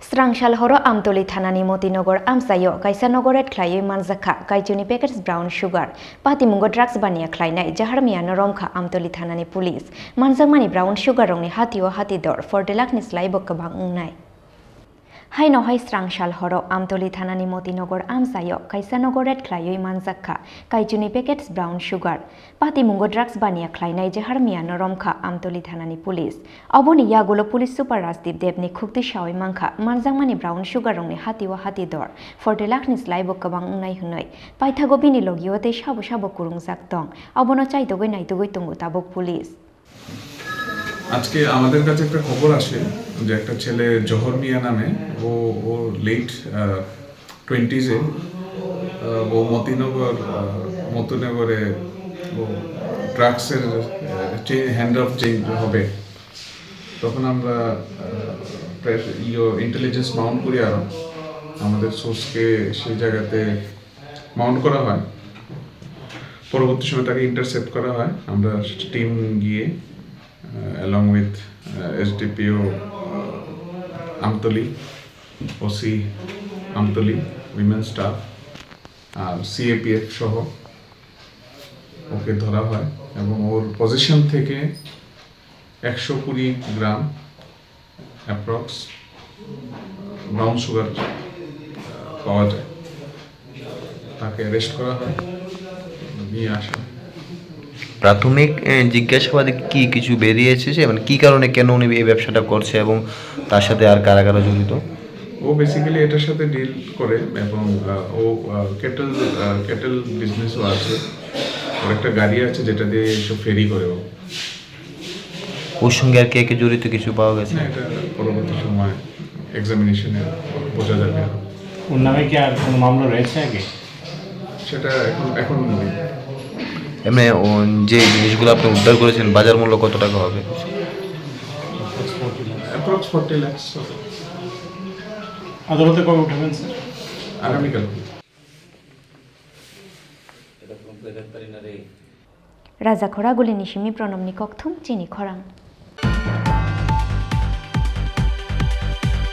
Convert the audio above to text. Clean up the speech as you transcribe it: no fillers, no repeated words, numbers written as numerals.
Strangshal horo Amtali thanani Matinagar Amchaini Kaichinwi Khlaiwi Manjakha Kaichinwi packets brown sugar Patimungo drugs bania Khlainai Jahar Miah Noromkha Amtali thanani police Manjakmani brown sugar rongni hatio hatidor 40 lakh ni slai bokabang ungnai Hai no hai Strangshal horo Amtali thanani Matinagar Amchaini Kaichinwi Khlaiwi Manjakha Kaichinwi packets brown sugar Patimungo drugs bania Khlainai Jahar Miah Noromkha Amtali thanani police Aboni yagulo police super Rasdeep Debni khukti shawi mangkha Manjakmani brown sugar rongni hatio hatidor 40 lakh ni slai bokabang ungnai hunoi Paithago bini logiote shabo shabo kurungjak tong Abono chaitogoi naitogoi tongo tabok police আজকে আমাদের কাছে একটা খবর আসে যে একটা ছেলে জহর মিয়া নামে ও লেট 20s এ ও মতিনগরে ও ড্রাগসের হ্যান্ড অফ চেঞ্জ হবে তখন আমরা ইন্টেলিজেন্স মাউন্ট করি আর আমাদের সোর্সকে সেই জায়গাতে মাউন্ট করা হয় পরবর্তী সময় তাকে ইন্টারসেপ্ট করা হয় আমরা টিম গিয়ে along with SDPO Amtali, OC Amtali, women staff, CAPF সহ ওকে ধরা হয় এবং ওর পজিশন থেকে 120 গ্রাম অ্যাপ্রক্স ব্রাউন সুগার পাওয়া যায় তাকে অ্যারেস্ট করা হয় নিয়ে আসা প্রাথমিক জিজ্ঞাসাবাদে কি কিছু বেরিয়েছে যে মানে কি কারণে কেন উনি এই ব্যবসাটা করছে এবং তার সাথে আর কারা কারা জড়িত ও বেসিক্যালি এটার সাথে ডিল করে এবং ও ক্যাটেল বিজনেসও আছে ওর একটা গাড়ি আছে যেটা দিয়ে সব ফেরি করে ও ওর সঙ্গে আর কে কে জড়িত কিছু পাওয়া গেছে না এটা পরবর্তী সময় এক্সামিনেশনে বোঝা যাবে ওর নামে কি আর কোনো মামলা রয়েছে আগে সেটা এখন এমনি যে জিনিসগুলো আপনি উদ্ধার করেছেন বাজার মূল্য কত টাকা হবে অ্যাপ্রক্স 40 লাখ আদালতে কবে উঠাবেন স্যার আগামীকাল Raja Khorang guli nishimi pronom ni kokthum Chini Khorang